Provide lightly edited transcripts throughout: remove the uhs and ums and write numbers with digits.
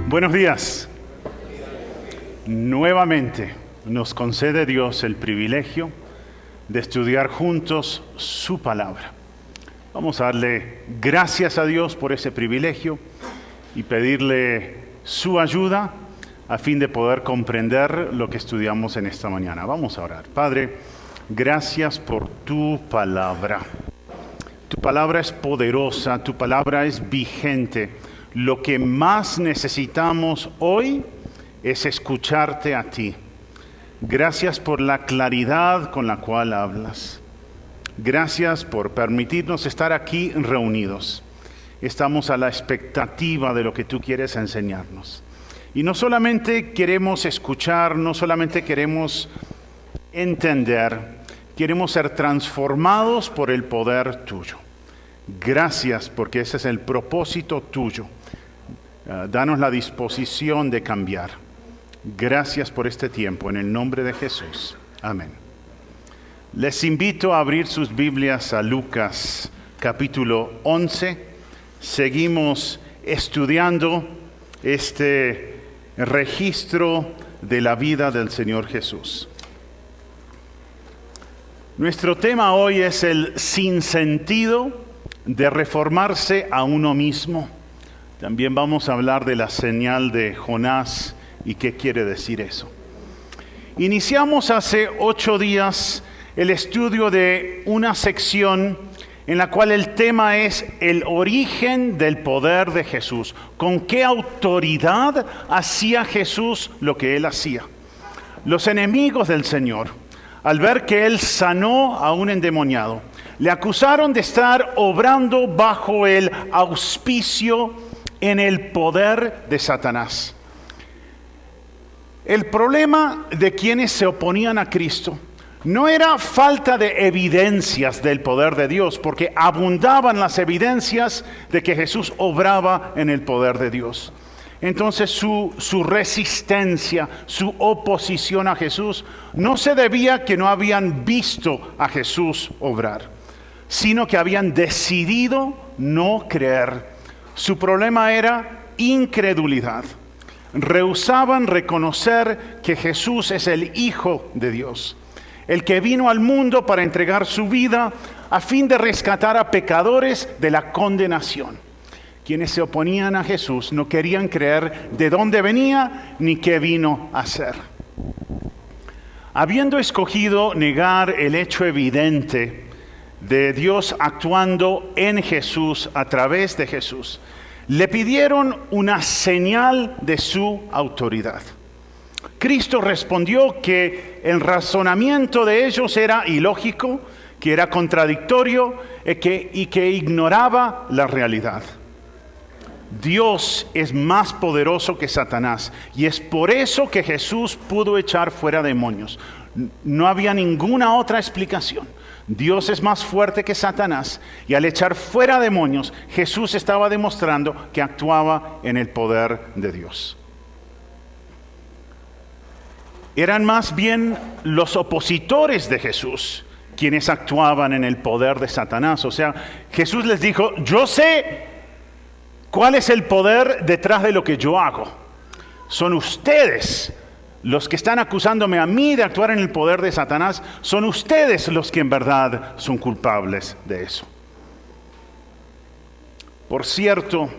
Buenos días. Nuevamente nos concede Dios el privilegio de estudiar juntos su palabra. Vamos a darle gracias a Dios por ese privilegio y pedirle su ayuda a fin de poder comprender lo que estudiamos en esta mañana. Vamos a orar. Padre, gracias por tu palabra. Tu palabra es poderosa, tu palabra es vigente. Lo que más necesitamos hoy es escucharte a ti. Gracias por la claridad con la cual hablas. Gracias por permitirnos estar aquí reunidos. Estamos a la expectativa de lo que tú quieres enseñarnos. Y no solamente queremos escuchar, no solamente queremos entender, queremos ser transformados por el poder tuyo. Gracias porque ese es el propósito tuyo. Danos la disposición de cambiar. Gracias por este tiempo, en el nombre de Jesús. Amén. Les invito a abrir sus Biblias a Lucas capítulo 11. Seguimos estudiando este registro de la vida del Señor Jesús. Nuestro tema hoy es el sinsentido de reformarse a uno mismo. También vamos a hablar de la señal de Jonás y qué quiere decir eso. Iniciamos hace 8 días el estudio de una sección en la cual el tema es el origen del poder de Jesús. ¿Con qué autoridad hacía Jesús lo que él hacía? Los enemigos del Señor, al ver que él sanó a un endemoniado, le acusaron de estar obrando bajo el auspicio en el poder de Satanás. El problema de quienes se oponían a Cristo no era falta de evidencias del poder de Dios, porque abundaban las evidencias de que Jesús obraba en el poder de Dios. Entonces su resistencia, su oposición a Jesús no se debía a que no habían visto a Jesús obrar, sino que habían decidido no creer. Su problema era incredulidad. Rehusaban reconocer que Jesús es el Hijo de Dios, el que vino al mundo para entregar su vida a fin de rescatar a pecadores de la condenación. Quienes se oponían a Jesús no querían creer de dónde venía ni qué vino a hacer. Habiendo escogido negar el hecho evidente de Dios actuando en Jesús, a través de Jesús, le pidieron una señal de su autoridad. Cristo respondió que el razonamiento de ellos era ilógico, que era contradictorio y que ignoraba la realidad. Dios es más poderoso que Satanás y es por eso que Jesús pudo echar fuera demonios. No había ninguna otra explicación. Dios es más fuerte que Satanás y al echar fuera demonios, Jesús estaba demostrando que actuaba en el poder de Dios. Eran más bien los opositores de Jesús quienes actuaban en el poder de Satanás. O sea, Jesús les dijo, yo sé cuál es el poder detrás de lo que yo hago. Son ustedes los que están acusándome a mí de actuar en el poder de Satanás, son ustedes los que en verdad son culpables de eso. Por cierto,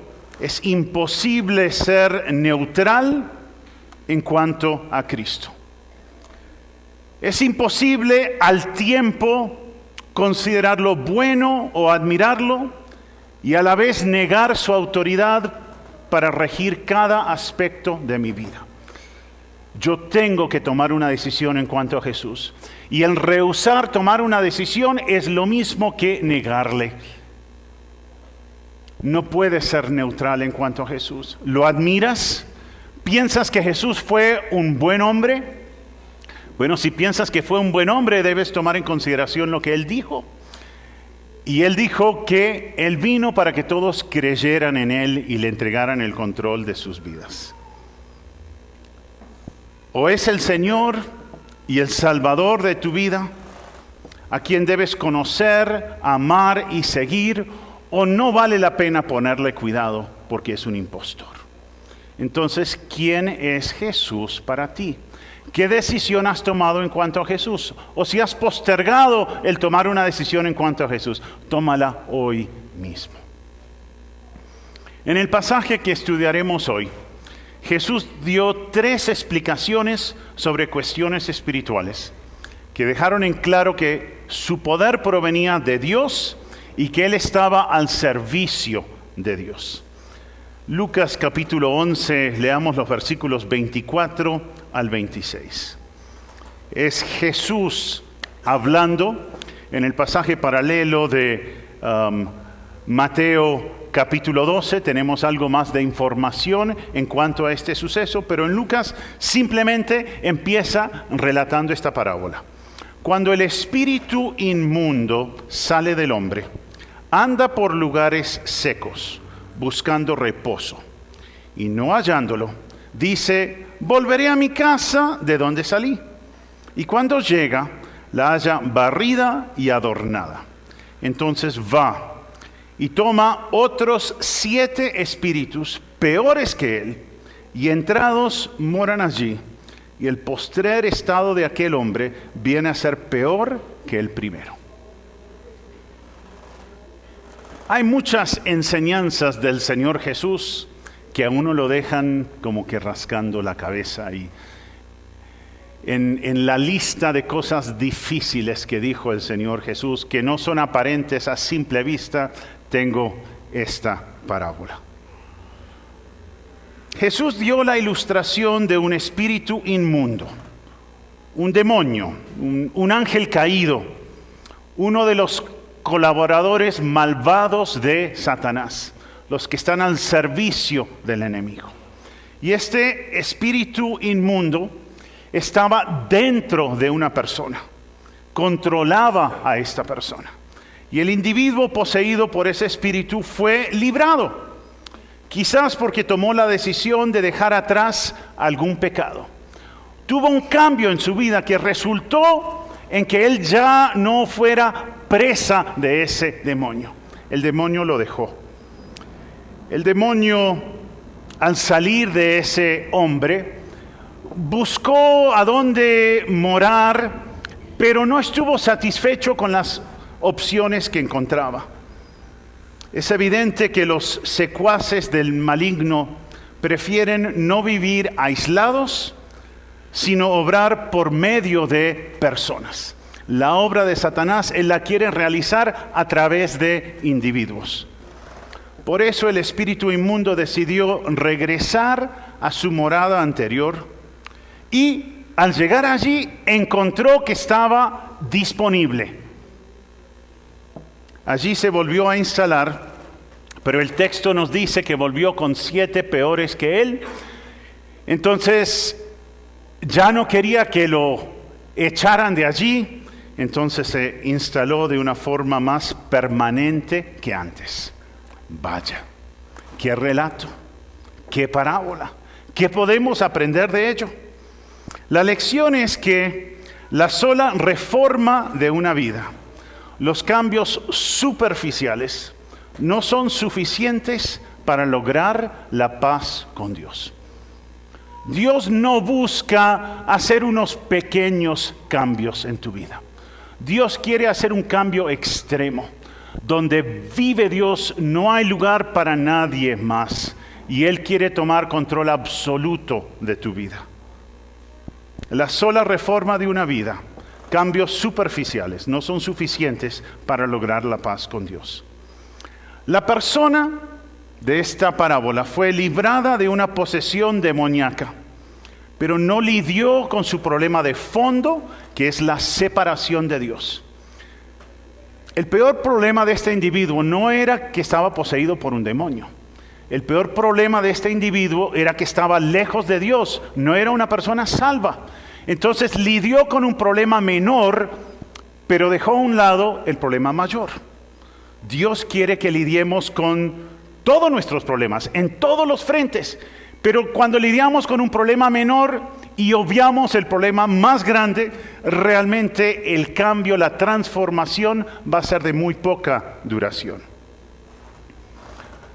es imposible ser neutral en cuanto a Cristo. Es imposible al tiempo considerarlo bueno o admirarlo y a la vez negar su autoridad para regir cada aspecto de mi vida. Yo tengo que tomar una decisión en cuanto a Jesús. Y el rehusar tomar una decisión es lo mismo que negarle. No puedes ser neutral en cuanto a Jesús. ¿Lo admiras? ¿Piensas que Jesús fue un buen hombre? Bueno, si piensas que fue un buen hombre, debes tomar en consideración lo que Él dijo. Y Él dijo que Él vino para que todos creyeran en Él y le entregaran el control de sus vidas. O es el Señor y el Salvador de tu vida, a quien debes conocer, amar y seguir, o no vale la pena ponerle cuidado porque es un impostor. Entonces, ¿quién es Jesús para ti? ¿Qué decisión has tomado en cuanto a Jesús? O si has postergado el tomar una decisión en cuanto a Jesús, tómala hoy mismo. En el pasaje que estudiaremos hoy, Jesús dio 3 explicaciones sobre cuestiones espirituales que dejaron en claro que su poder provenía de Dios y que Él estaba al servicio de Dios. Lucas capítulo 11, leamos los versículos 24 al 26. Es Jesús hablando en el pasaje paralelo de Mateo capítulo 12. Tenemos algo más de información en cuanto a este suceso, pero en Lucas simplemente empieza relatando esta parábola. Cuando el espíritu inmundo sale del hombre, anda por lugares secos, buscando reposo, y no hallándolo, dice: volveré a mi casa de donde salí. Y cuando llega, la halla barrida y adornada. Entonces va y toma otros 7 espíritus peores que él, y entrados moran allí. Y el postrer estado de aquel hombre viene a ser peor que el primero. Hay muchas enseñanzas del Señor Jesús que a uno lo dejan como que rascando la cabeza. Y en la lista de cosas difíciles que dijo el Señor Jesús, que no son aparentes a simple vista, tengo esta parábola. Jesús dio la ilustración de un espíritu inmundo, un demonio, un ángel caído, uno de los colaboradores malvados de Satanás, los que están al servicio del enemigo. Y este espíritu inmundo estaba dentro de una persona, controlaba a esta persona. Y el individuo poseído por ese espíritu fue librado, quizás porque tomó la decisión de dejar atrás algún pecado. Tuvo un cambio en su vida que resultó en que él ya no fuera presa de ese demonio. El demonio lo dejó. El demonio, al salir de ese hombre, buscó a dónde morar, pero no estuvo satisfecho con las opciones que encontraba. Es evidente que los secuaces del maligno prefieren no vivir aislados, sino obrar por medio de personas. La obra de Satanás, él la quiere realizar a través de individuos. Por eso el espíritu inmundo decidió regresar a su morada anterior y al llegar allí encontró que estaba disponible. Allí se volvió a instalar, pero el texto nos dice que volvió con 7 peores que él. Entonces ya no quería que lo echaran de allí, entonces se instaló de una forma más permanente que antes. Vaya, qué relato, qué parábola, ¿qué podemos aprender de ello? La lección es que la sola reforma de una vida, los cambios superficiales, no son suficientes para lograr la paz con Dios. Dios no busca hacer unos pequeños cambios en tu vida. Dios quiere hacer un cambio extremo. Donde vive Dios no hay lugar para nadie más. Y Él quiere tomar control absoluto de tu vida. La sola reforma de una vida, cambios superficiales, no son suficientes para lograr la paz con Dios. La persona de esta parábola fue librada de una posesión demoníaca, pero no lidió con su problema de fondo, que es la separación de Dios. El peor problema de este individuo no era que estaba poseído por un demonio. El peor problema de este individuo era que estaba lejos de Dios, no era una persona salva. Entonces lidió con un problema menor, pero dejó a un lado el problema mayor. Dios quiere que lidiemos con todos nuestros problemas, en todos los frentes. Pero cuando lidiamos con un problema menor y obviamos el problema más grande, realmente el cambio, la transformación va a ser de muy poca duración.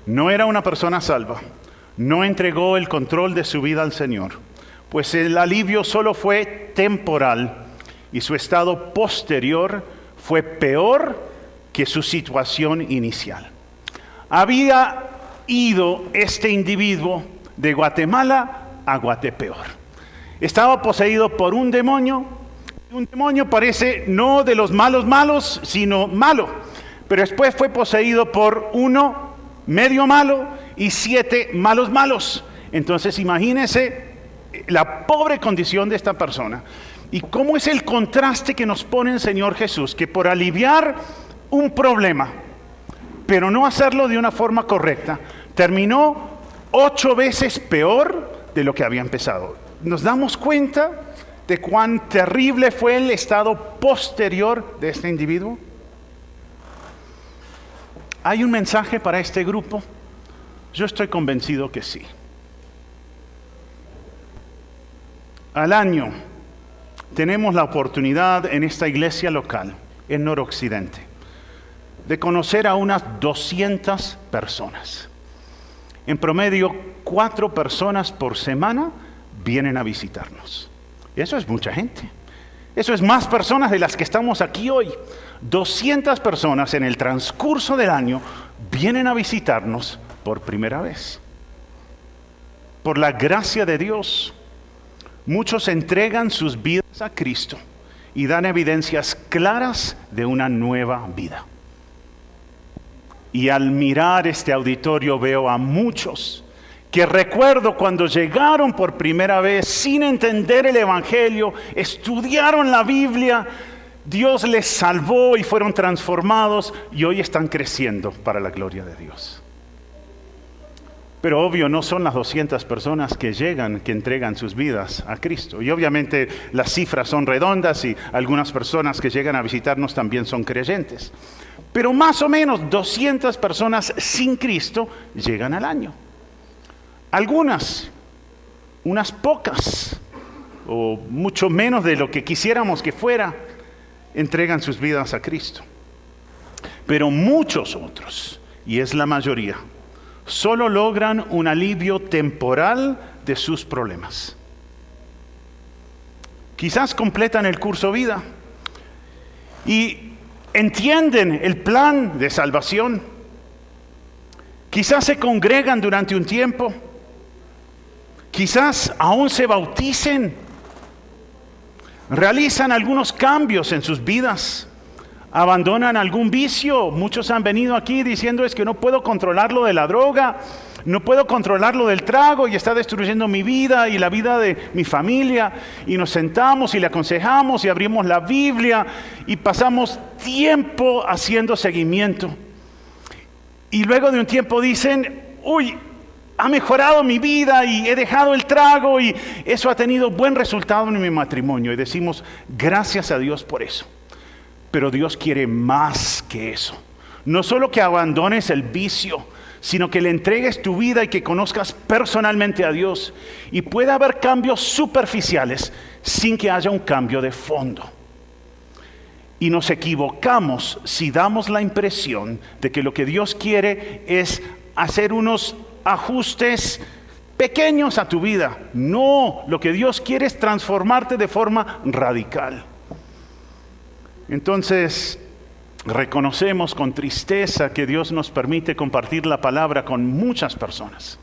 No era una persona salva, no entregó el control de su vida al Señor, pues el alivio solo fue temporal y su estado posterior fue peor que su situación inicial. Había ido este individuo de Guatemala a Guatepeor. Estaba poseído por un demonio. Un demonio parece no de los malos, sino malo. Pero después fue poseído por uno medio malo y 7 malos. Entonces imagínense la pobre condición de esta persona. Y cómo es el contraste que nos pone el Señor Jesús, que por aliviar un problema, pero no hacerlo de una forma correcta, terminó 8 veces peor de lo que había empezado. ¿Nos damos cuenta de cuán terrible fue el estado posterior de este individuo? ¿Hay un mensaje para este grupo? Yo estoy convencido que sí. Al año tenemos la oportunidad en esta iglesia local, en Noroccidente, de conocer a unas 200 personas. En promedio, 4 personas por semana vienen a visitarnos. Eso es mucha gente. Eso es más personas de las que estamos aquí hoy. 200 personas en el transcurso del año vienen a visitarnos por primera vez. Por la gracia de Dios, muchos entregan sus vidas a Cristo y dan evidencias claras de una nueva vida. Y al mirar este auditorio veo a muchos que recuerdo cuando llegaron por primera vez sin entender el Evangelio, estudiaron la Biblia, Dios les salvó y fueron transformados y hoy están creciendo para la gloria de Dios. Pero obvio no son las 200 personas que llegan, que entregan sus vidas a Cristo. Y obviamente las cifras son redondas y algunas personas que llegan a visitarnos también son creyentes. Pero más o menos 200 personas sin Cristo llegan al año. Algunas, unas pocas, o mucho menos de lo que quisiéramos que fuera, entregan sus vidas a Cristo. Pero muchos otros, y es la mayoría, solo logran un alivio temporal de sus problemas. Quizás completan el curso vida y entienden el plan de salvación. Quizás se congregan durante un tiempo. Quizás aún se bauticen. Realizan algunos cambios en sus vidas. Abandonan algún vicio. Muchos han venido aquí diciendo es que no puedo controlar lo de la droga, no puedo controlar lo del trago y está destruyendo mi vida y la vida de mi familia. Y nos sentamos y le aconsejamos y abrimos la Biblia y pasamos tiempo haciendo seguimiento. Y luego de un tiempo dicen, uy, ha mejorado mi vida y he dejado el trago y eso ha tenido buen resultado en mi matrimonio. Y decimos, gracias a Dios por eso. Pero Dios quiere más que eso. No solo que abandones el vicio, sino que le entregues tu vida y que conozcas personalmente a Dios. Y puede haber cambios superficiales sin que haya un cambio de fondo. Y nos equivocamos si damos la impresión de que lo que Dios quiere es hacer unos ajustes pequeños a tu vida. No, lo que Dios quiere es transformarte de forma radical. Entonces, reconocemos con tristeza que Dios nos permite compartir la palabra con muchas personas.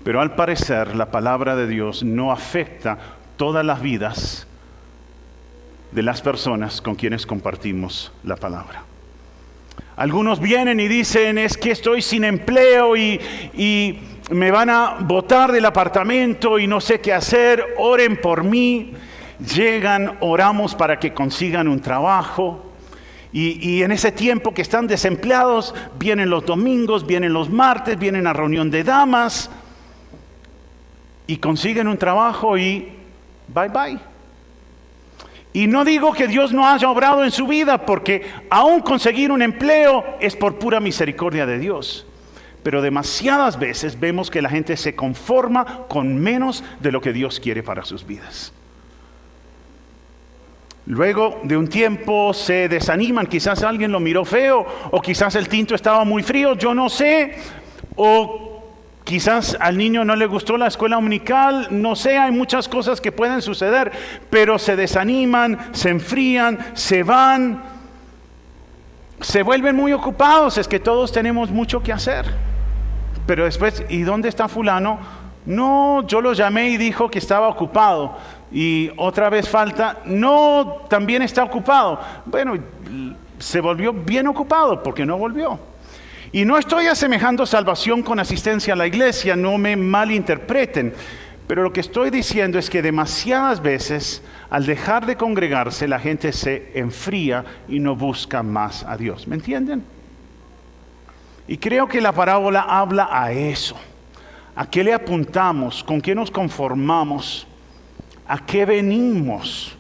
Pero al parecer, la palabra de Dios no afecta todas las vidas de las personas con quienes compartimos la palabra. Algunos vienen y dicen, es que estoy sin empleo y me van a botar del apartamento y no sé qué hacer, oren por mí. Llegan, oramos para que consigan un trabajo. Y en ese tiempo que están desempleados, vienen los domingos, vienen los martes, vienen a reunión de damas y consiguen un trabajo y bye bye. Y no digo que Dios no haya obrado en su vida, porque aún conseguir un empleo es por pura misericordia de Dios. Pero demasiadas veces vemos que la gente se conforma con menos de lo que Dios quiere para sus vidas. Luego de un tiempo se desaniman, quizás alguien lo miró feo, o quizás el tinto estaba muy frío, yo no sé, o Quizás al niño no le gustó la escuela dominical, no sé, hay muchas cosas que pueden suceder, pero se desaniman, se enfrían, se van, se vuelven muy ocupados. Es que todos tenemos mucho que hacer. Pero después, ¿y dónde está fulano? No, yo lo llamé y dijo que estaba ocupado. Y otra vez falta, no, también está ocupado. Bueno, se volvió bien ocupado porque no volvió. Y no estoy asemejando salvación con asistencia a la iglesia, no me malinterpreten. Pero lo que estoy diciendo es que demasiadas veces, al dejar de congregarse, la gente se enfría y no busca más a Dios. ¿Me entienden? Y creo que la parábola habla a eso. ¿A qué le apuntamos? ¿Con qué nos conformamos? ¿A qué venimos?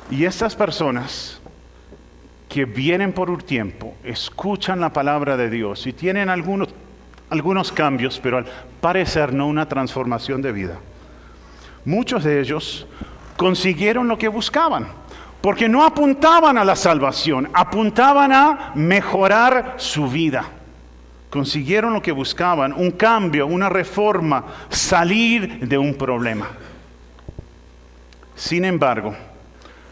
Y estas personas que vienen por un tiempo, escuchan la palabra de Dios y tienen algunos cambios, pero al parecer no una transformación de vida. Muchos de ellos consiguieron lo que buscaban, porque no apuntaban a la salvación, apuntaban a mejorar su vida. Consiguieron lo que buscaban, un cambio, una reforma, salir de un problema. Sin embargo,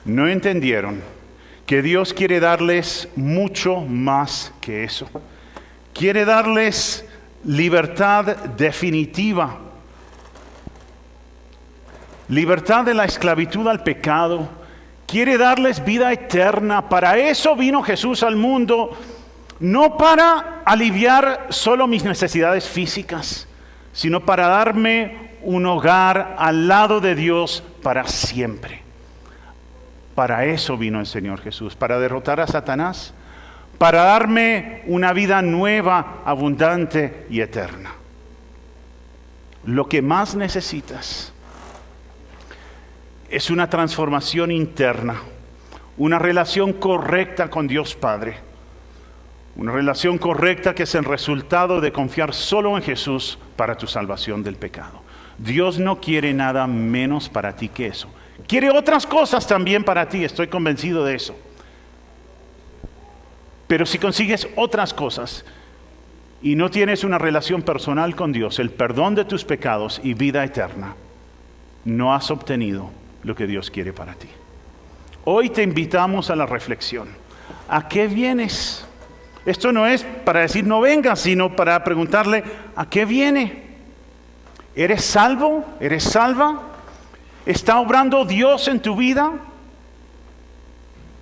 no entendieron que Dios quiere darles mucho más que eso. Quiere darles libertad definitiva. Libertad de la esclavitud al pecado. Quiere darles vida eterna. Para eso vino Jesús al mundo. No para aliviar solo mis necesidades físicas, sino para darme un hogar al lado de Dios para siempre. Para eso vino el Señor Jesús, para derrotar a Satanás, para darme una vida nueva, abundante y eterna. Lo que más necesitas es una transformación interna, una relación correcta con Dios Padre, una relación correcta que es el resultado de confiar solo en Jesús para tu salvación del pecado. Dios no quiere nada menos para ti que eso. Quiere otras cosas también para ti, estoy convencido de eso. Pero si consigues otras cosas y no tienes una relación personal con Dios, el perdón de tus pecados y vida eterna, no has obtenido lo que Dios quiere para ti. Hoy te invitamos a la reflexión. ¿A qué vienes? Esto no es para decir no vengas, sino para preguntarle, ¿a qué viene? ¿Eres salvo? ¿Eres salva? ¿Está obrando Dios en tu vida?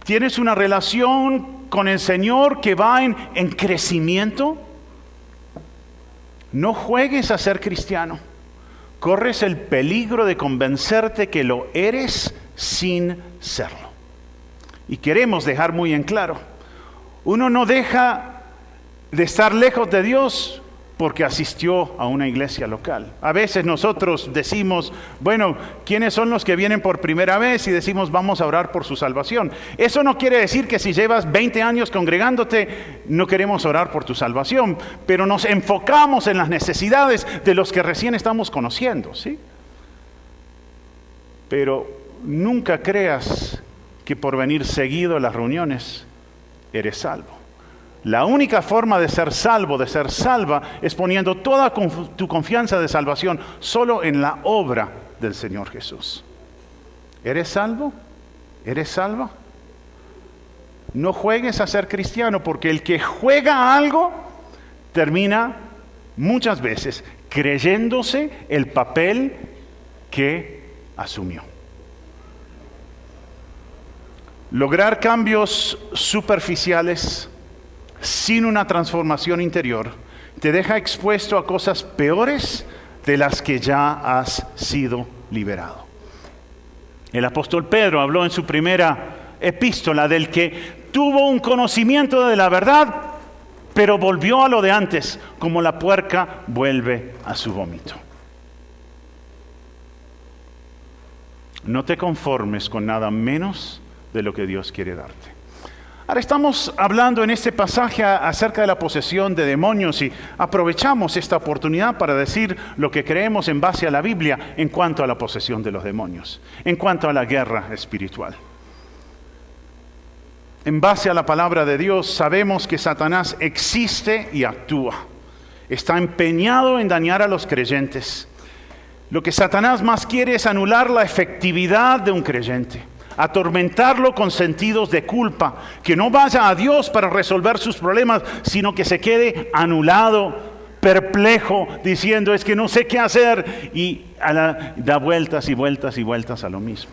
¿Tienes una relación con el Señor que va en crecimiento? No juegues a ser cristiano. Corres el peligro de convencerte que lo eres sin serlo. Y queremos dejar muy en claro, uno no deja de estar lejos de Dios porque asistió a una iglesia local. A veces nosotros decimos, bueno, ¿quiénes son los que vienen por primera vez? Y decimos, vamos a orar por su salvación. Eso no quiere decir que si llevas 20 años congregándote, no queremos orar por tu salvación, pero nos enfocamos en las necesidades de los que recién estamos conociendo, ¿sí? Pero nunca creas que por venir seguido a las reuniones, eres salvo. La única forma de ser salvo, de ser salva, es poniendo toda tu confianza de salvación solo en la obra del Señor Jesús. ¿Eres salvo? ¿Eres salva? No juegues a ser cristiano, porque el que juega a algo termina muchas veces creyéndose el papel que asumió. Lograr cambios superficiales sin una transformación interior te deja expuesto a cosas peores de las que ya has sido liberado. El apóstol Pedro habló en su primera epístola del que tuvo un conocimiento de la verdad, pero volvió a lo de antes, como la puerca vuelve a su vómito. No te conformes con nada menos de lo que Dios quiere darte. Ahora estamos hablando en este pasaje acerca de la posesión de demonios y aprovechamos esta oportunidad para decir lo que creemos en base a la Biblia en cuanto a la posesión de los demonios, en cuanto a la guerra espiritual. en base a la palabra de Dios, sabemos que Satanás existe y actúa. Está empeñado en dañar a los creyentes. Lo que Satanás más quiere es anular la efectividad de un creyente, atormentarlo con sentidos de culpa, que no vaya a Dios para resolver sus problemas, sino que se quede anulado, perplejo, diciendo es que no sé qué hacer, y da vueltas y vueltas y vueltas a lo mismo.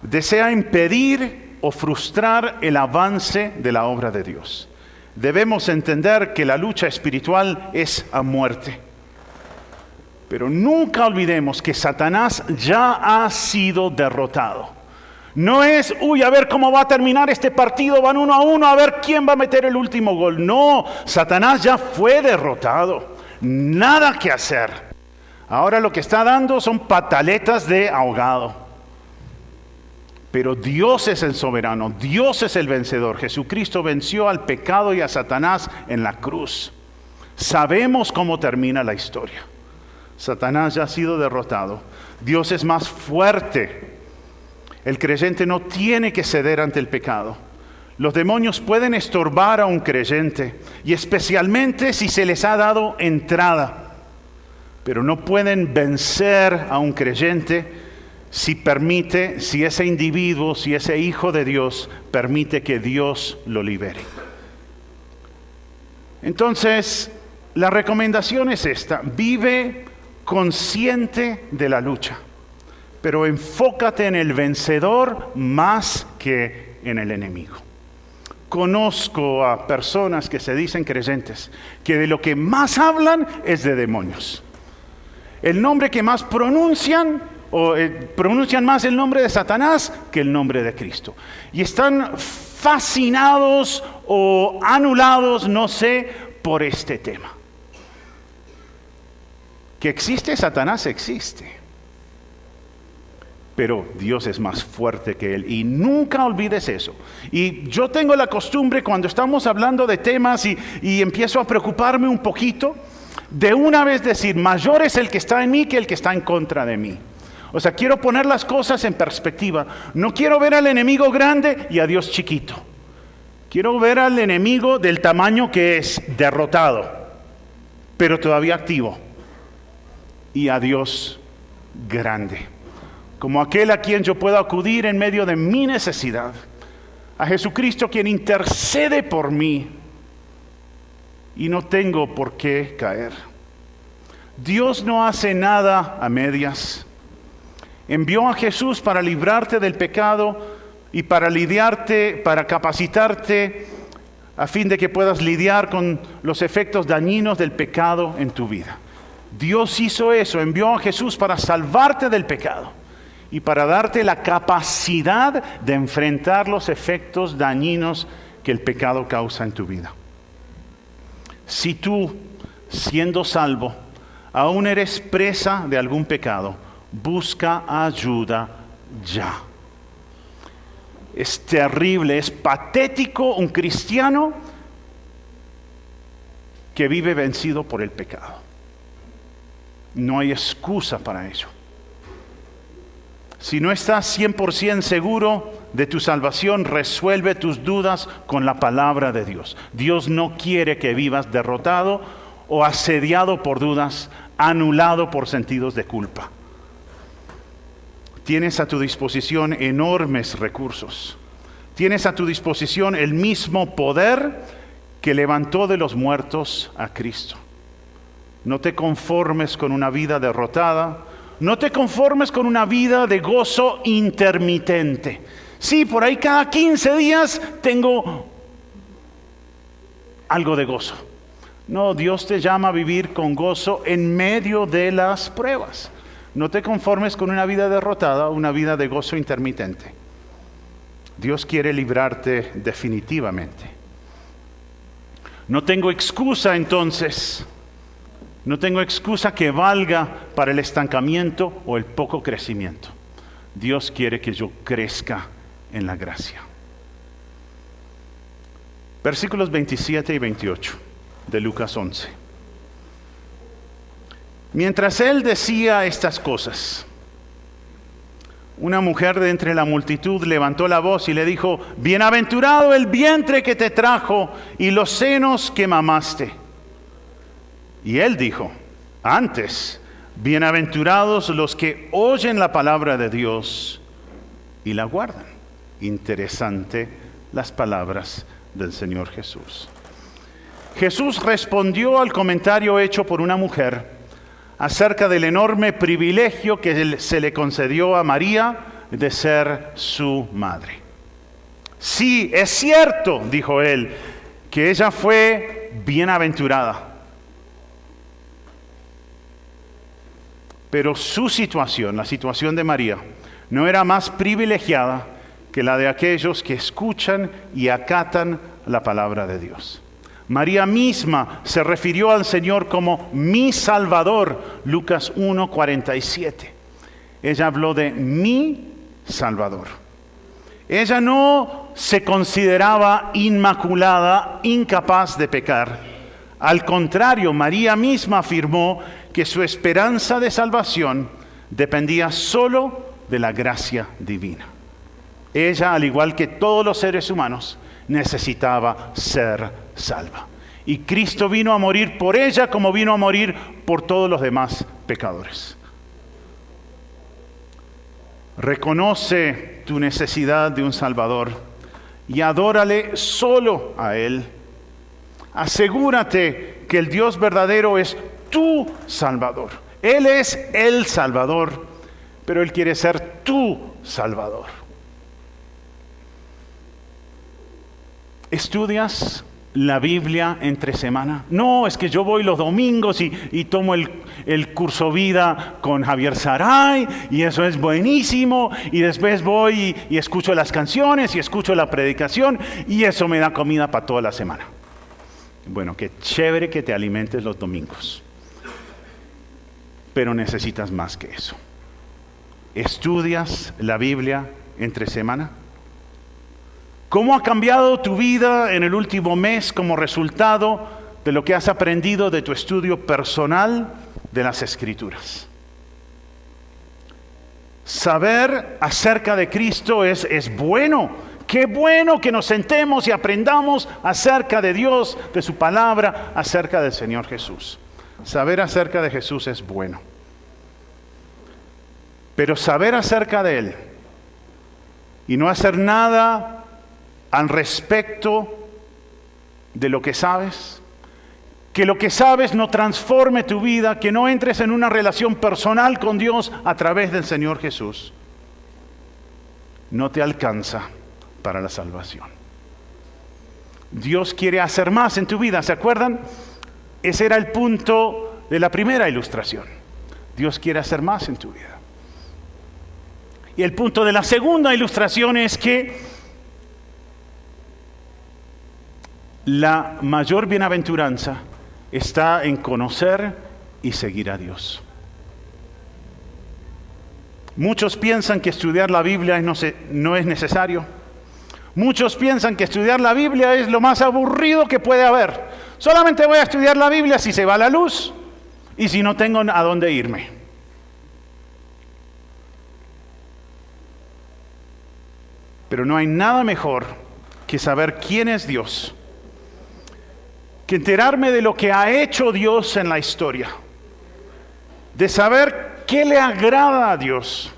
Desea impedir o frustrar el avance de la obra de Dios. Debemos entender que la lucha espiritual es a muerte. Pero nunca olvidemos que Satanás ya ha sido derrotado. No es, a ver cómo va a terminar este partido, van 1-1, a ver quién va a meter el último gol. No, Satanás ya fue derrotado. Nada que hacer. Ahora lo que está dando son pataletas de ahogado. Pero Dios es el soberano, Dios es el vencedor. Jesucristo venció al pecado y a Satanás en la cruz. Sabemos cómo termina la historia. Satanás ya ha sido derrotado. Dios es más fuerte. El creyente no tiene que ceder ante el pecado. Los demonios pueden estorbar a un creyente, y especialmente si se les ha dado entrada. Pero no pueden vencer a un creyente si ese individuo, si ese hijo de Dios permite que Dios lo libere. Entonces, la recomendación es esta: vive consciente de la lucha, pero enfócate en el vencedor más que en el enemigo. Conozco a personas que se dicen creyentes, que de lo que más hablan es de demonios. El nombre que más pronuncian más el nombre de Satanás que el nombre de Cristo. Y están fascinados o anulados, no sé, por este tema. Que existe Satanás, existe. Pero Dios es más fuerte que él, y nunca olvides eso. Y yo tengo la costumbre, cuando estamos hablando de temas y empiezo a preocuparme un poquito, de una vez decir, mayor es el que está en mí que el que está en contra de mí. O sea, quiero poner las cosas en perspectiva. No quiero ver al enemigo grande y a Dios chiquito. Quiero ver al enemigo del tamaño que es, derrotado, pero todavía activo. Y a Dios grande, como aquel a quien yo puedo acudir en medio de mi necesidad. A Jesucristo, quien intercede por mí, y no tengo por qué caer. Dios no hace nada a medias. Envió a Jesús para librarte del pecado y para capacitarte a fin de que puedas lidiar con los efectos dañinos del pecado en tu vida. Dios hizo eso, envió a Jesús para salvarte del pecado y para darte la capacidad de enfrentar los efectos dañinos que el pecado causa en tu vida. Si tú, siendo salvo, aún eres presa de algún pecado, busca ayuda ya. Es terrible, es patético un cristiano que vive vencido por el pecado. No hay excusa para ello. Si no estás 100% seguro de tu salvación, resuelve tus dudas con la palabra de Dios. Dios no quiere que vivas derrotado o asediado por dudas, anulado por sentidos de culpa. Tienes a tu disposición enormes recursos. Tienes a tu disposición el mismo poder que levantó de los muertos a Cristo. No te conformes con una vida derrotada. No te conformes con una vida de gozo intermitente. Sí, por ahí cada 15 días tengo algo de gozo. No, Dios te llama a vivir con gozo en medio de las pruebas. No te conformes con una vida derrotada, una vida de gozo intermitente. Dios quiere librarte definitivamente. No tengo excusa entonces. No tengo excusa que valga para el estancamiento o el poco crecimiento. Dios quiere que yo crezca en la gracia. Versículos 27 y 28 de Lucas 11. Mientras él decía estas cosas, una mujer de entre la multitud levantó la voz y le dijo: bienaventurado el vientre que te trajo y los senos que mamaste. Y él dijo: antes, bienaventurados los que oyen la palabra de Dios y la guardan. Interesante las palabras del Señor Jesús. Jesús respondió al comentario hecho por una mujer acerca del enorme privilegio que se le concedió a María de ser su madre. Sí, es cierto, dijo él, que ella fue bienaventurada. Pero su situación, la situación de María, no era más privilegiada que la de aquellos que escuchan y acatan la palabra de Dios. María misma se refirió al Señor como mi Salvador, Lucas 1:47. Ella habló de mi Salvador. Ella no se consideraba inmaculada, incapaz de pecar. Al contrario, María misma afirmó que su esperanza de salvación dependía solo de la gracia divina. Ella, al igual que todos los seres humanos, necesitaba ser salva. Y Cristo vino a morir por ella como vino a morir por todos los demás pecadores. Reconoce tu necesidad de un Salvador y adórale solo a Él. Asegúrate que el Dios verdadero es tu Salvador. Él es el Salvador, pero Él quiere ser tu Salvador. ¿Estudias la Biblia entre semana? No, es que yo voy los domingos y tomo el curso vida con Javier Saray y eso es buenísimo, y después voy y escucho las canciones y escucho la predicación y eso me da comida para toda la semana. Bueno, qué chévere que te alimentes los domingos, pero necesitas más que eso. ¿Estudias la Biblia entre semana? ¿Cómo ha cambiado tu vida en el último mes como resultado de lo que has aprendido de tu estudio personal de las Escrituras? Saber acerca de Cristo es bueno. Qué bueno que nos sentemos y aprendamos acerca de Dios, de su palabra, acerca del Señor Jesús. Saber acerca de Jesús es bueno. Pero saber acerca de Él y no hacer nada al respecto de lo que sabes, que lo que sabes no transforme tu vida, que no entres en una relación personal con Dios a través del Señor Jesús, no te alcanza para la salvación. Dios quiere hacer más en tu vida, ¿se acuerdan? Ese era el punto de la primera ilustración. Dios quiere hacer más en tu vida. Y el punto de la segunda ilustración es que la mayor bienaventuranza está en conocer y seguir a Dios. Muchos piensan que estudiar la Biblia no es necesario. Muchos piensan que estudiar la Biblia es lo más aburrido que puede haber. Solamente voy a estudiar la Biblia si se va la luz y si no tengo a dónde irme. Pero no hay nada mejor que saber quién es Dios, que enterarme de lo que ha hecho Dios en la historia, de saber qué le agrada a Dios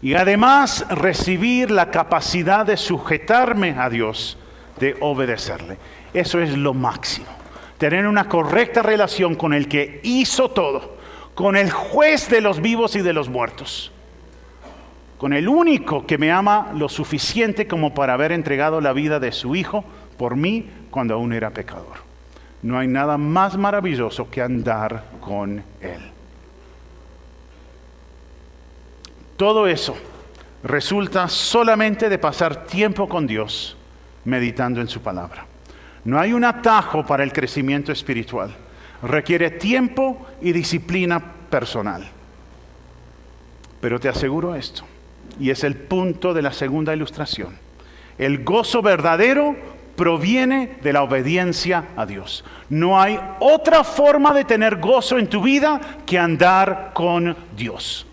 y además recibir la capacidad de sujetarme a Dios, de obedecerle. Eso es lo máximo. Tener una correcta relación con el que hizo todo, con el juez de los vivos y de los muertos, con el único que me ama lo suficiente como para haber entregado la vida de su Hijo por mí cuando aún era pecador. No hay nada más maravilloso que andar con Él. Todo eso resulta solamente de pasar tiempo con Dios, meditando en su palabra. No hay un atajo para el crecimiento espiritual. Requiere tiempo y disciplina personal. Pero te aseguro esto, y es el punto de la segunda ilustración. El gozo verdadero proviene de la obediencia a Dios. No hay otra forma de tener gozo en tu vida que andar con Dios.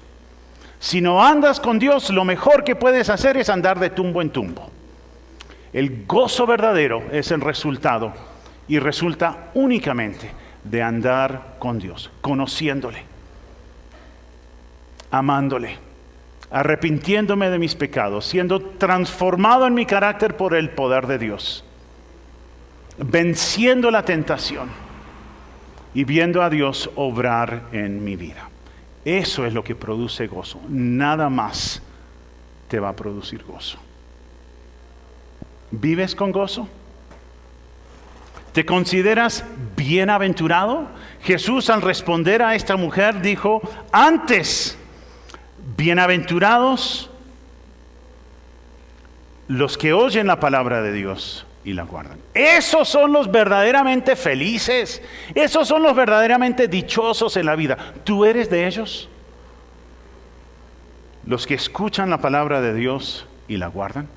Si no andas con Dios, lo mejor que puedes hacer es andar de tumbo en tumbo. El gozo verdadero es el resultado y resulta únicamente de andar con Dios, conociéndole, amándole, arrepintiéndome de mis pecados, siendo transformado en mi carácter por el poder de Dios, venciendo la tentación y viendo a Dios obrar en mi vida. Eso es lo que produce gozo. Nada más te va a producir gozo. ¿Vives con gozo? ¿Te consideras bienaventurado? Jesús, al responder a esta mujer, dijo: antes, bienaventurados los que oyen la palabra de Dios y la guardan. Esos son los verdaderamente felices. Esos son los verdaderamente dichosos en la vida. ¿Tú eres de ellos? Los que escuchan la palabra de Dios y la guardan.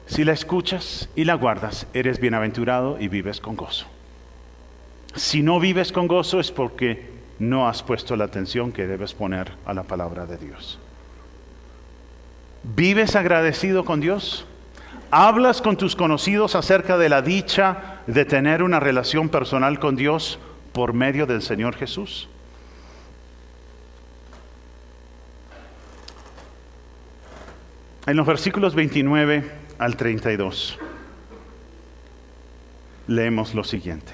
Si la escuchas y la guardas, eres bienaventurado y vives con gozo. Si no vives con gozo es porque no has puesto la atención que debes poner a la palabra de Dios. ¿Vives agradecido con Dios? ¿Hablas con tus conocidos acerca de la dicha de tener una relación personal con Dios por medio del Señor Jesús? En los versículos 29 al 32 leemos lo siguiente.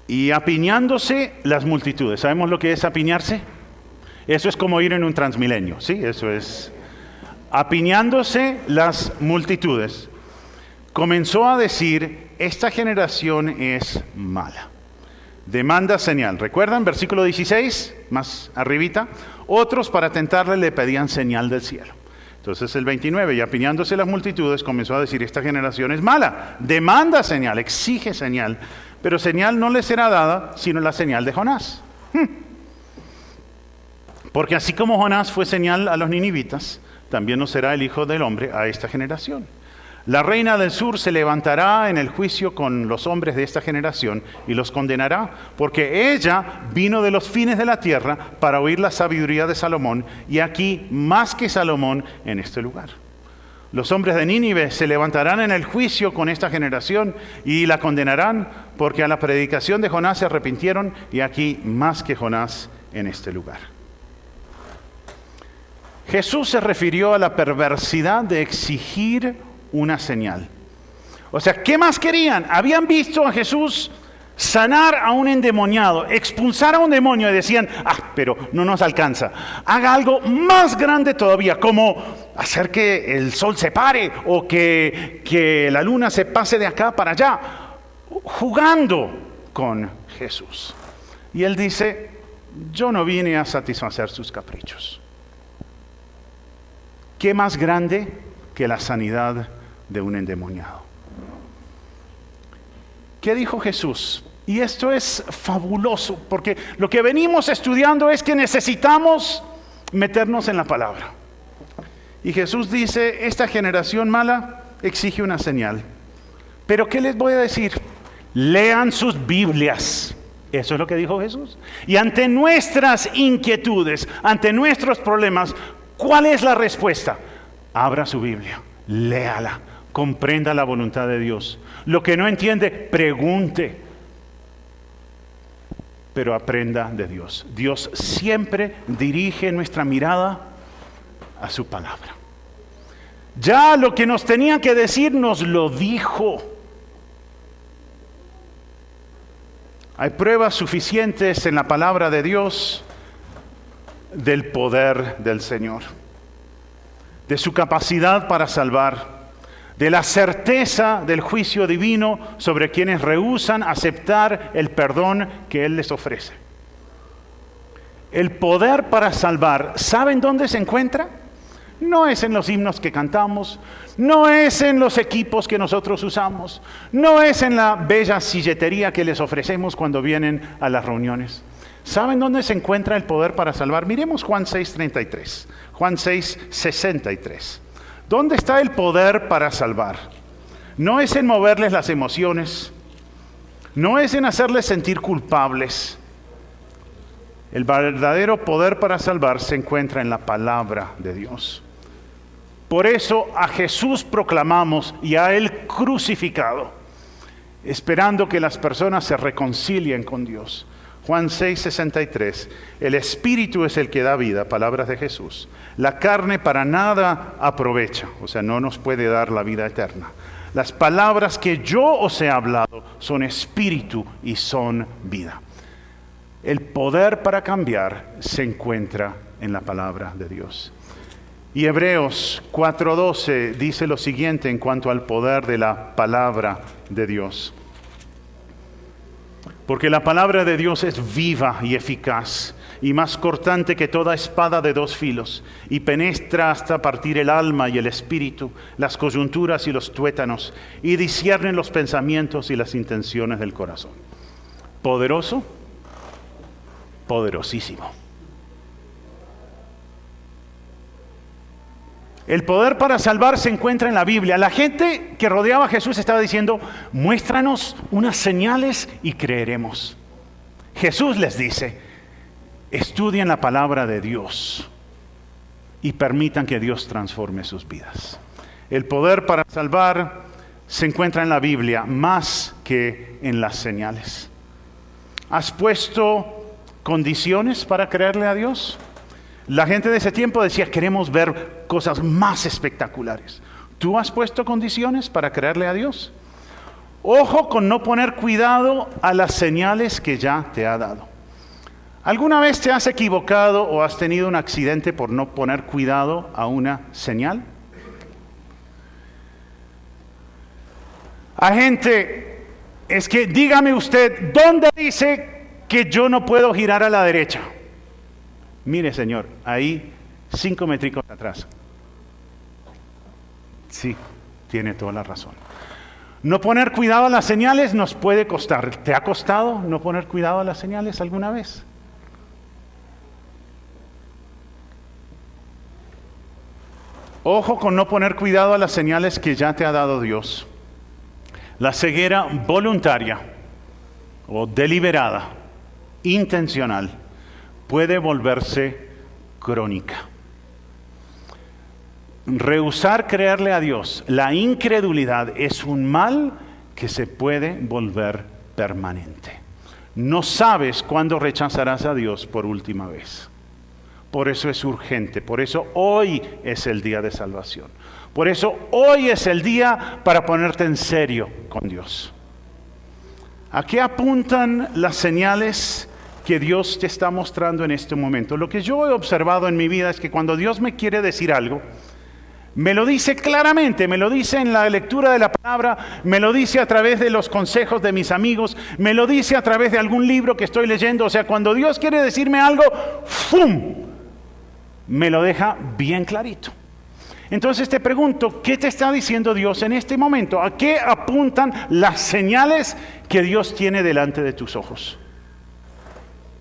Y apiñándose las multitudes. ¿Sabemos lo que es apiñarse? Eso es como ir en un Transmilenio, ¿sí? Eso es. Apiñándose las multitudes, comenzó a decir: esta generación es mala. Demanda señal. ¿Recuerdan? Versículo 16, más arribita. Otros para tentarle le pedían señal del cielo. Entonces el 29, y apiñándose las multitudes, comenzó a decir: esta generación es mala. Demanda señal, exige señal. Pero señal no le será dada, sino la señal de Jonás. Porque así como Jonás fue señal a los ninivitas, también no será el Hijo del Hombre a esta generación. La reina del sur se levantará en el juicio con los hombres de esta generación y los condenará, porque ella vino de los fines de la tierra para oír la sabiduría de Salomón, y aquí más que Salomón en este lugar. Los hombres de Nínive se levantarán en el juicio con esta generación y la condenarán, porque a la predicación de Jonás se arrepintieron, y aquí más que Jonás en este lugar. Jesús se refirió a la perversidad de exigir una señal. O sea, ¿qué más querían? Habían visto a Jesús sanar a un endemoniado, expulsar a un demonio, y decían: pero no nos alcanza. Haga algo más grande todavía, como hacer que el sol se pare o que la luna se pase de acá para allá, jugando con Jesús. Y él dice: yo no vine a satisfacer sus caprichos. ¿Qué más grande que la sanidad de un endemoniado? ¿Qué dijo Jesús? Y esto es fabuloso, porque lo que venimos estudiando es que necesitamos meternos en la palabra. Y Jesús dice: esta generación mala exige una señal. Pero ¿qué les voy a decir? Lean sus Biblias. Eso es lo que dijo Jesús. Y ante nuestras inquietudes, ante nuestros problemas, ¿cuál es la respuesta? Abra su Biblia, léala, comprenda la voluntad de Dios. Lo que no entiende, pregunte, pero aprenda de Dios. Dios siempre dirige nuestra mirada a su palabra. Ya lo que nos tenía que decir nos lo dijo. Hay pruebas suficientes en la palabra de Dios del poder del Señor, de su capacidad para salvar, de la certeza del juicio divino sobre quienes rehúsan aceptar el perdón que Él les ofrece. El poder para salvar, ¿saben dónde se encuentra? No es en los himnos que cantamos, no es en los equipos que nosotros usamos, no es en la bella silletería que les ofrecemos cuando vienen a las reuniones. ¿Saben dónde se encuentra el poder para salvar? Miremos Juan 6:33, Juan 6:63. ¿Dónde está el poder para salvar? No es en moverles las emociones, no es en hacerles sentir culpables, El verdadero poder para salvar se encuentra en la palabra de Dios. Por eso a Jesús proclamamos y a Él crucificado, esperando que las personas se reconcilien con Dios. Juan 6:63, el Espíritu es el que da vida, palabras de Jesús. La carne para nada aprovecha, o sea, no nos puede dar la vida eterna. Las palabras que yo os he hablado son espíritu y son vida. El poder para cambiar se encuentra en la palabra de Dios. Y Hebreos 4:12 dice lo siguiente en cuanto al poder de la palabra de Dios. Porque la palabra de Dios es viva y eficaz, y más cortante que toda espada de dos filos, y penetra hasta partir el alma y el espíritu, las coyunturas y los tuétanos, y discierne los pensamientos y las intenciones del corazón. Poderoso, poderosísimo. El poder para salvar se encuentra en la Biblia. La gente que rodeaba a Jesús estaba diciendo, muéstranos unas señales y creeremos. Jesús les dice, estudien la palabra de Dios y permitan que Dios transforme sus vidas. El poder para salvar se encuentra en la Biblia más que en las señales. ¿Has puesto condiciones para creerle a Dios? La gente de ese tiempo decía, queremos ver cosas más espectaculares. ¿Tú has puesto condiciones para creerle a Dios? Ojo con no poner cuidado a las señales que ya te ha dado. ¿Alguna vez te has equivocado o has tenido un accidente por no poner cuidado a una señal? A gente, es que dígame usted, ¿dónde dice que yo no puedo girar a la derecha? Mire, señor, ahí 5 métricos atrás. Sí, tiene toda la razón. No poner cuidado a las señales nos puede costar. ¿Te ha costado no poner cuidado a las señales alguna vez? Ojo con no poner cuidado a las señales que ya te ha dado Dios. La ceguera voluntaria o deliberada, intencional, puede volverse crónica. Rehusar creerle a Dios, la incredulidad es un mal que se puede volver permanente. No sabes cuándo rechazarás a Dios por última vez. Por eso es urgente, por eso hoy es el día de salvación. Por eso hoy es el día para ponerte en serio con Dios. ¿A qué apuntan las señales que Dios te está mostrando en este momento? Lo que yo he observado en mi vida es que cuando Dios me quiere decir algo, me lo dice claramente, me lo dice en la lectura de la palabra, me lo dice a través de los consejos de mis amigos, me lo dice a través de algún libro que estoy leyendo. O sea, cuando Dios quiere decirme algo, ¡fum!, me lo deja bien clarito. Entonces te pregunto, ¿qué te está diciendo Dios en este momento? ¿A qué apuntan las señales que Dios tiene delante de tus ojos?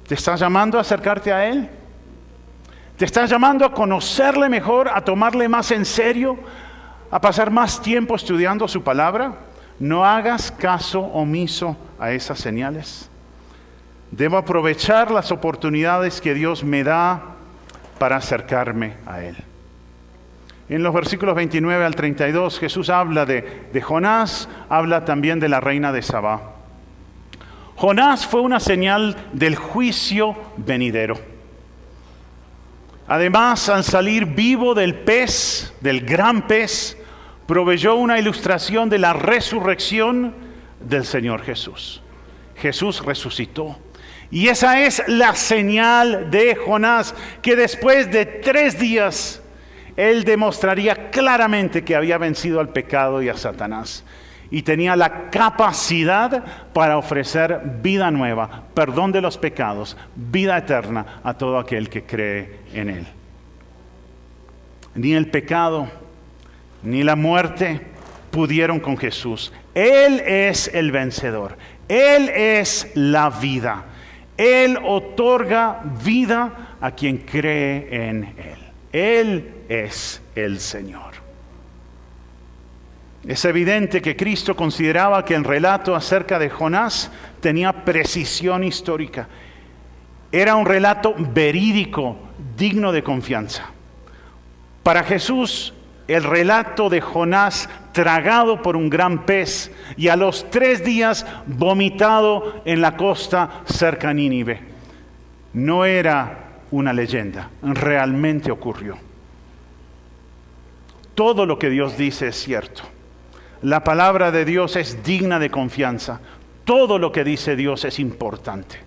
¿Te está llamando a acercarte a Él? ¿Te está llamando a conocerle mejor, a tomarle más en serio, a pasar más tiempo estudiando su palabra? No hagas caso omiso a esas señales. Debo aprovechar las oportunidades que Dios me da para acercarme a Él. En los versículos 29 al 32, Jesús habla de Jonás, habla también de la reina de Sabá. Jonás fue una señal del juicio venidero. Además, al salir vivo del pez, del gran pez, proveyó una ilustración de la resurrección del Señor Jesús. Jesús resucitó. Y esa es la señal de Jonás, que después de 3 días, él demostraría claramente que había vencido al pecado y a Satanás. Y tenía la capacidad para ofrecer vida nueva, perdón de los pecados, vida eterna a todo aquel que cree en Él. Ni el pecado, ni la muerte pudieron con Jesús. Él es el vencedor. Él es la vida. Él otorga vida a quien cree en Él. Él es el Señor. Es evidente que Cristo consideraba que el relato acerca de Jonás tenía precisión histórica. Era un relato verídico, digno de confianza. Para Jesús, el relato de Jonás tragado por un gran pez y a los 3 días vomitado en la costa cerca a Nínive, no era una leyenda, realmente ocurrió. Todo lo que Dios dice es cierto. La palabra de Dios es digna de confianza. Todo lo que dice Dios es importante.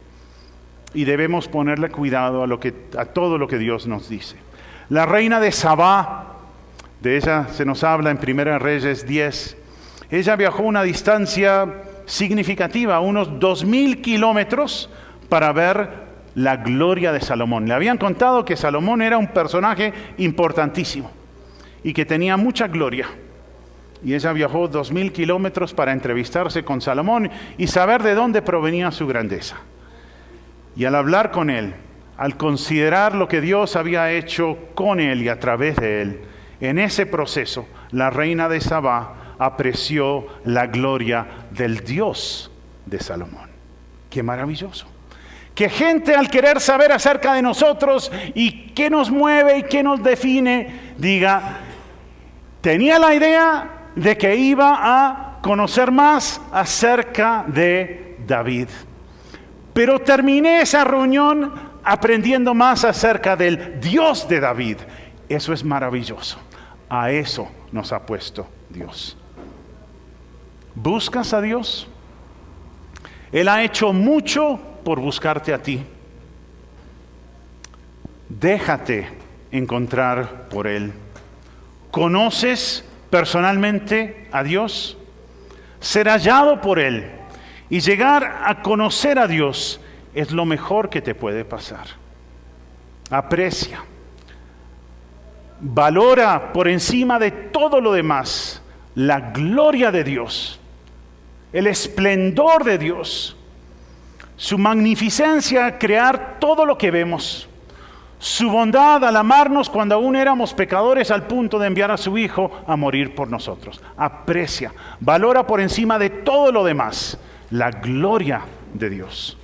Y debemos ponerle cuidado a todo lo que Dios nos dice. La reina de Sabá, de ella se nos habla en 1 Reyes 10. Ella viajó una distancia significativa, unos 2000 kilómetros, para ver la gloria de Salomón. Le habían contado que Salomón era un personaje importantísimo y que tenía mucha gloria. Y ella viajó 2000 kilómetros para entrevistarse con Salomón y saber de dónde provenía su grandeza. Y al hablar con él, al considerar lo que Dios había hecho con él y a través de él, en ese proceso, la reina de Sabá apreció la gloria del Dios de Salomón. ¡Qué maravilloso! Que gente, al querer saber acerca de nosotros y qué nos mueve y qué nos define, diga, tenía la idea de que iba a conocer más acerca de David. Pero terminé esa reunión aprendiendo más acerca del Dios de David. Eso es maravilloso. A eso nos ha puesto Dios. ¿Buscas a Dios? Él ha hecho mucho por buscarte a ti. Déjate encontrar por Él. ¿Conoces personalmente a Dios? Ser hallado por Él y llegar a conocer a Dios es lo mejor que te puede pasar. Aprecia, valora por encima de todo lo demás la gloria de Dios, el esplendor de Dios, su magnificencia al crear todo lo que vemos, su bondad al amarnos cuando aún éramos pecadores al punto de enviar a su Hijo a morir por nosotros. Aprecia, valora por encima de todo lo demás la gloria de Dios.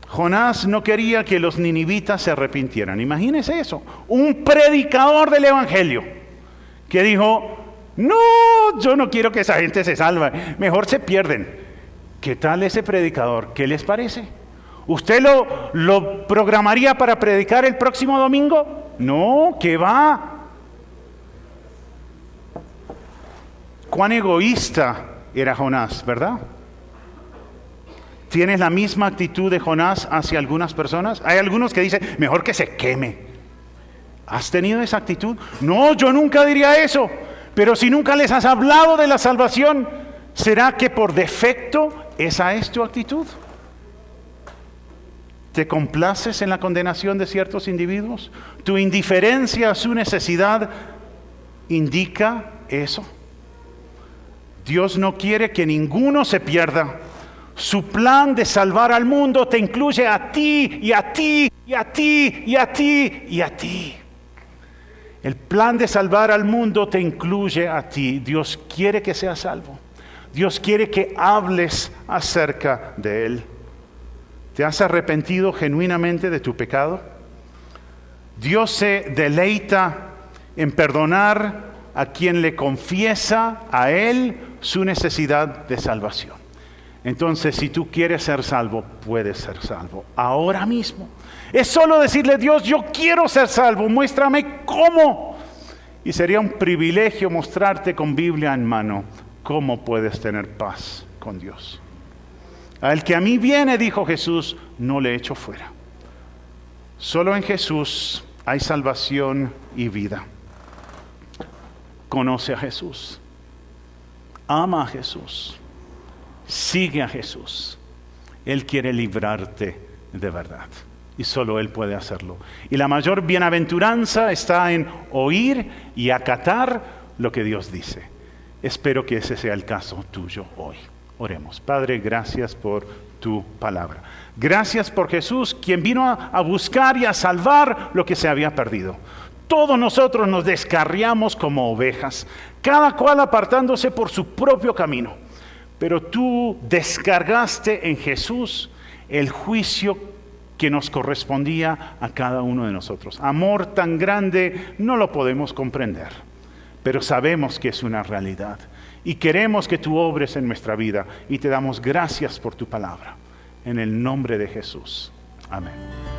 Jonás no quería que los ninivitas se arrepintieran. Imagínense eso. Un predicador del evangelio que dijo, no, yo no quiero que esa gente se salve, mejor se pierden. ¿Qué tal ese predicador? ¿Qué les parece? ¿Usted lo programaría para predicar el próximo domingo? No, ¿qué va? Cuán egoísta era Jonás, ¿verdad? ¿Tienes la misma actitud de Jonás hacia algunas personas? Hay algunos que dicen, mejor que se queme. ¿Has tenido esa actitud? No, yo nunca diría eso. Pero si nunca les has hablado de la salvación, ¿será que por defecto esa es tu actitud? ¿Te complaces en la condenación de ciertos individuos? ¿Tu indiferencia a su necesidad indica eso? Dios no quiere que ninguno se pierda. Su plan de salvar al mundo te incluye a ti y a ti y a ti y a ti y a ti. El plan de salvar al mundo te incluye a ti. Dios quiere que seas salvo. Dios quiere que hables acerca de Él. ¿Te has arrepentido genuinamente de tu pecado? Dios se deleita en perdonar a quien le confiesa a Él su necesidad de salvación. Entonces, si tú quieres ser salvo, puedes ser salvo ahora mismo. Es solo decirle, Dios, yo quiero ser salvo, muéstrame cómo. Y sería un privilegio mostrarte con Biblia en mano cómo puedes tener paz con Dios. Al que a mí viene, dijo Jesús, no le echo fuera. Solo en Jesús hay salvación y vida. Conoce a Jesús. Ama a Jesús. Sigue a Jesús. Él quiere librarte de verdad. Y solo Él puede hacerlo. Y la mayor bienaventuranza está en oír y acatar lo que Dios dice. Espero que ese sea el caso tuyo hoy. Oremos. Padre, gracias por tu palabra. Gracias por Jesús, quien vino a buscar y a salvar lo que se había perdido. Todos nosotros nos descarriamos como ovejas, cada cual apartándose por su propio camino. Pero tú descargaste en Jesús el juicio que nos correspondía a cada uno de nosotros. Amor tan grande no lo podemos comprender, pero sabemos que es una realidad. Y queremos que tú obres en nuestra vida y te damos gracias por tu palabra. En el nombre de Jesús. Amén.